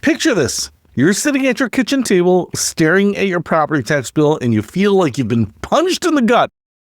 Picture this. You're sitting at your kitchen table, staring at your property tax bill, and you feel like you've been punched in the gut.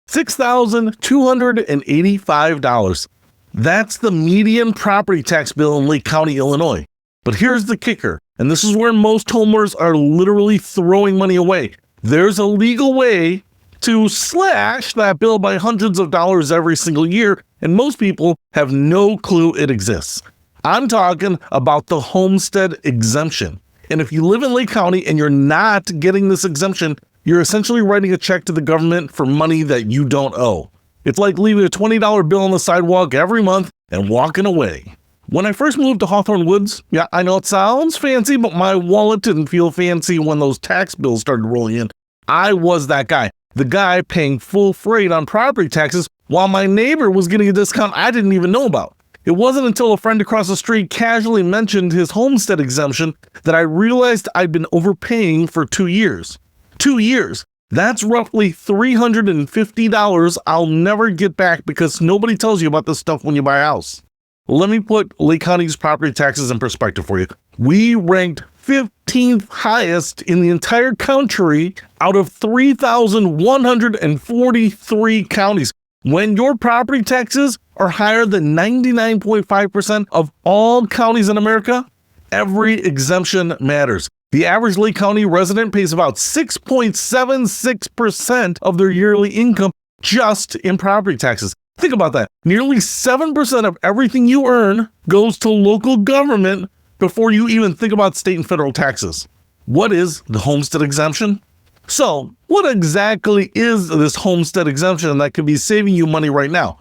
$6,285. That's the median property tax bill in Lake County, Illinois. But here's the kicker, and this is where most homeowners are literally throwing money away. There's a legal way to slash that bill by hundreds of dollars every single year, and most people have no clue it exists. I'm talking about the Homestead Exemption. And if you live in Lake County and you're not getting this exemption, you're essentially writing a check to the government for money that you don't owe. It's like leaving a $20 bill on the sidewalk every month and walking away. When I first moved to Hawthorne Woods, yeah, I know it sounds fancy, but my wallet didn't feel fancy when those tax bills started rolling in. I was that guy, the guy paying full freight on property taxes while my neighbor was getting a discount I didn't even know about. It wasn't until a friend across the street casually mentioned his homestead exemption that I realized I'd been overpaying for 2 years. 2 years. That's roughly $350 I'll never get back because nobody tells you about this stuff when you buy a house. Let me put Lake County's property taxes in perspective for you. We ranked 15th highest in the entire country out of 3,143 counties. When your property taxes are higher than 99.5% of all counties in America, every exemption matters. The average Lake County resident pays about 6.76% of their yearly income just in property taxes. Think about that. Nearly 7% of everything you earn goes to local government before you even think about state and federal taxes. What is the homestead exemption? So, what exactly is this homestead exemption that could be saving you money right now?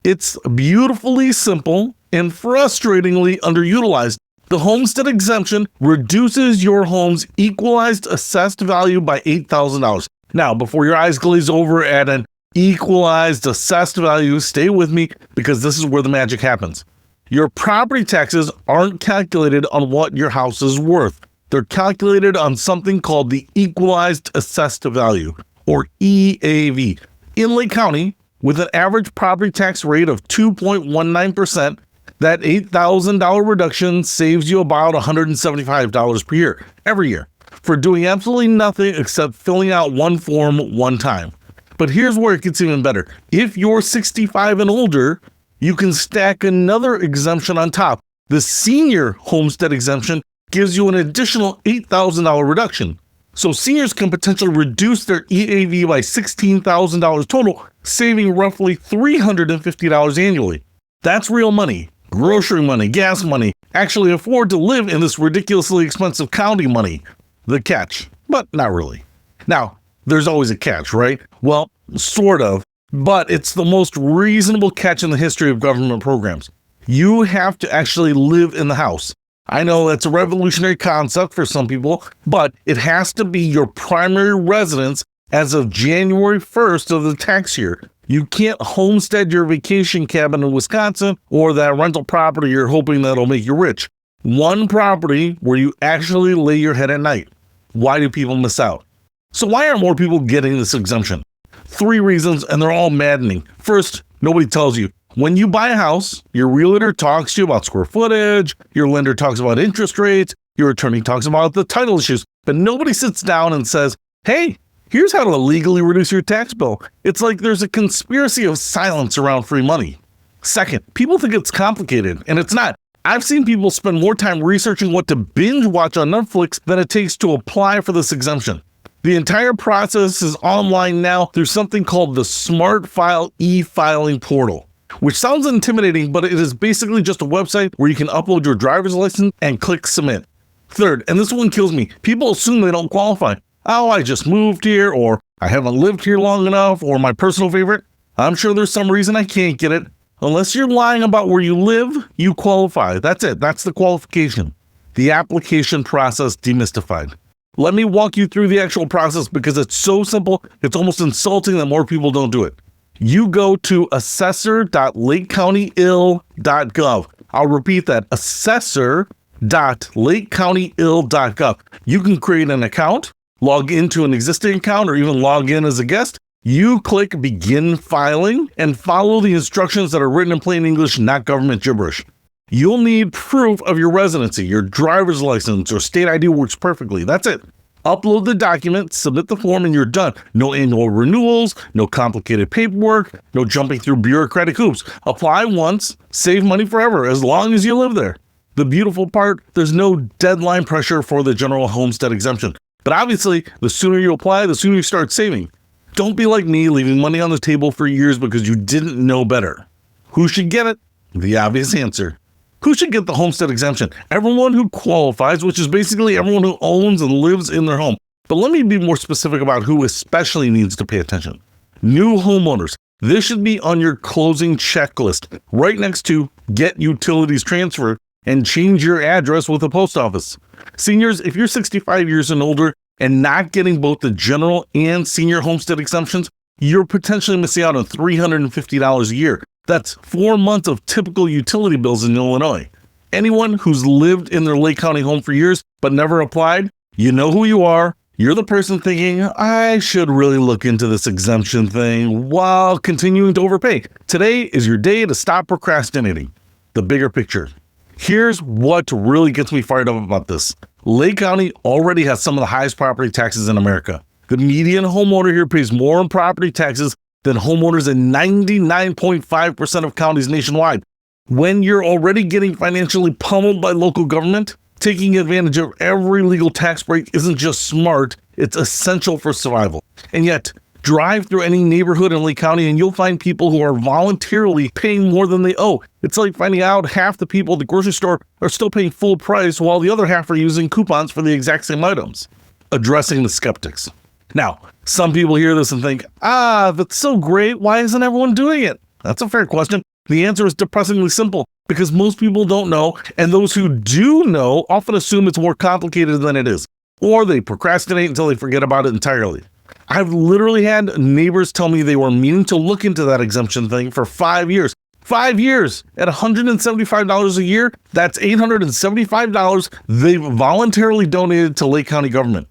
It's beautifully simple and frustratingly underutilized. The homestead exemption reduces your home's equalized assessed value by $8,000. Now, before your eyes glaze over at an equalized assessed value, stay with me because this is where the magic happens. Your property taxes aren't calculated on what your house is worth. They're calculated on something called the equalized assessed value, or EAV. In Lake County, with an average property tax rate of 2.19%, that $8,000 reduction saves you about $175 per year, every year, for doing absolutely nothing except filling out one form one time. But here's where it gets even better. If you're 65 and older, you can stack another exemption on top. The senior homestead exemption gives you an additional $8,000 reduction. So seniors can potentially reduce their EAV by $16,000 total, saving roughly $350 annually. That's real money, grocery money, gas money, actually afford to live in this ridiculously expensive county money. The catch, but not really. Now, there's always a catch, right? Well, sort of, but it's the most reasonable catch in the history of government programs. You have to actually live in the house. I know that's a revolutionary concept for some people, but it has to be your primary residence as of January 1st of the tax year. You can't homestead your vacation cabin in Wisconsin or that rental property you're hoping that'll make you rich. One property where you actually lay your head at night. Why do people miss out? So why aren't more people getting this exemption? 3 reasons, and they're all maddening. First, nobody tells you. When you buy a house, your realtor talks to you about square footage, your lender talks about interest rates, your attorney talks about the title issues, but nobody sits down and says, hey, here's how to legally reduce your tax bill. It's like there's a conspiracy of silence around free money. Second, people think it's complicated, and it's not. I've seen people spend more time researching what to binge watch on Netflix than it takes to apply for this exemption. The entire process is online now through something called the Smart File e-filing portal, which sounds intimidating, but it is basically just a website where you can upload your driver's license and click submit. Third, and this one kills me, people assume they don't qualify. Oh, I just moved here, or I haven't lived here long enough, or my personal favorite. I'm sure there's some reason I can't get it. Unless you're lying about where you live, you qualify. That's it. That's the qualification. The application process demystified. Let me walk you through the actual process because it's so simple, it's almost insulting that more people don't do it. You go to assessor.lakecountyill.gov. I'll repeat that, assessor.lakecountyill.gov. You can create an account, log into an existing account, or even log in as a guest. You click begin filing and follow the instructions that are written in plain English, not government gibberish. You'll need proof of your residency. Your driver's license or state ID works perfectly. That's it. Upload the document, submit the form, and you're done. No annual renewals, no complicated paperwork, no jumping through bureaucratic hoops. Apply once, save money forever, as long as you live there. The beautiful part, there's no deadline pressure for the general homestead exemption. But obviously, the sooner you apply, the sooner you start saving. Don't be like me, leaving money on the table for years because you didn't know better. Who should get it? The obvious answer. Who should get the homestead exemption? Everyone who qualifies, which is basically everyone who owns and lives in their home. But let me be more specific about who especially needs to pay attention. New homeowners. This should be on your closing checklist, right next to get utilities transferred and change your address with the post office. Seniors, if you're 65 years and older and not getting both the general and senior homestead exemptions, you're potentially missing out on $350 a year. That's 4 months of typical utility bills in Illinois. Anyone who's lived in their Lake County home for years but never applied, you know who you are. You're the person thinking, I should really look into this exemption thing while continuing to overpay. Today is your day to stop procrastinating. The bigger picture. Here's what really gets me fired up about this. Lake County already has some of the highest property taxes in America. The median homeowner here pays more in property taxes than homeowners in 99.5% of counties nationwide. When you're already getting financially pummeled by local government, taking advantage of every legal tax break isn't just smart, it's essential for survival. And yet, drive through any neighborhood in Lake County and you'll find people who are voluntarily paying more than they owe. It's like finding out half the people at the grocery store are still paying full price while the other half are using coupons for the exact same items. Addressing the skeptics. Now, some people hear this and think, that's so great, why isn't everyone doing it? That's a fair question. The answer is depressingly simple, because most people don't know, and those who do know often assume it's more complicated than it is, or they procrastinate until they forget about it entirely. I've literally had neighbors tell me they were meaning to look into that exemption thing for 5 years. 5 years at $175 a year, that's $875 they've voluntarily donated to Lake County government.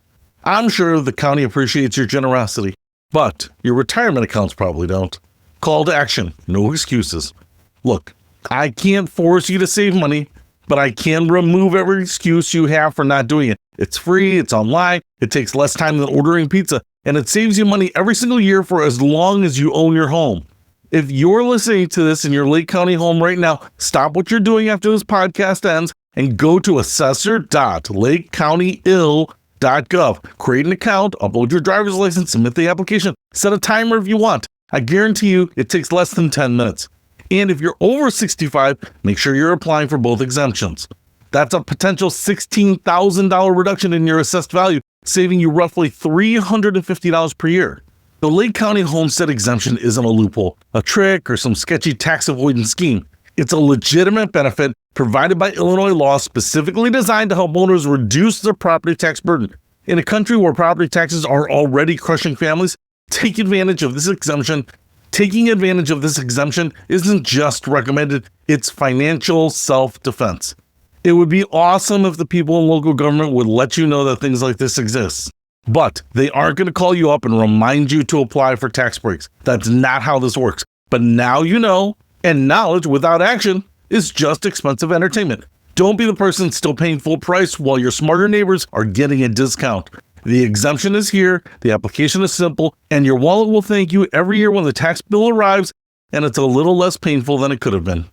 I'm sure the county appreciates your generosity, but your retirement accounts probably don't. Call to action, no excuses. Look, I can't force you to save money, but I can remove every excuse you have for not doing it. It's free, it's online, it takes less time than ordering pizza, and it saves you money every single year for as long as you own your home. If you're listening to this in your Lake County home right now, stop what you're doing after this podcast ends and go to assessor.lakecountyil.gov. Create an account, upload your driver's license, submit the application, set a timer if you want. I guarantee you it takes less than 10 minutes. And if you're over 65, make sure you're applying for both exemptions. That's a potential $16,000 reduction in your assessed value, saving you roughly $350 per year. The Lake County Homestead Exemption isn't a loophole, a trick, or some sketchy tax avoidance scheme. It's a legitimate benefit provided by Illinois law specifically designed to help owners reduce their property tax burden. In a country where property taxes are already crushing families, take advantage of this exemption. Taking advantage of this exemption isn't just recommended, it's financial self-defense. It would be awesome if the people in local government would let you know that things like this exist. But they aren't going to call you up and remind you to apply for tax breaks. That's not how this works. But now you know, and knowledge without action is just expensive entertainment. Don't be the person still paying full price while your smarter neighbors are getting a discount. The exemption is here, the application is simple, and your wallet will thank you every year when the tax bill arrives, and it's a little less painful than it could have been.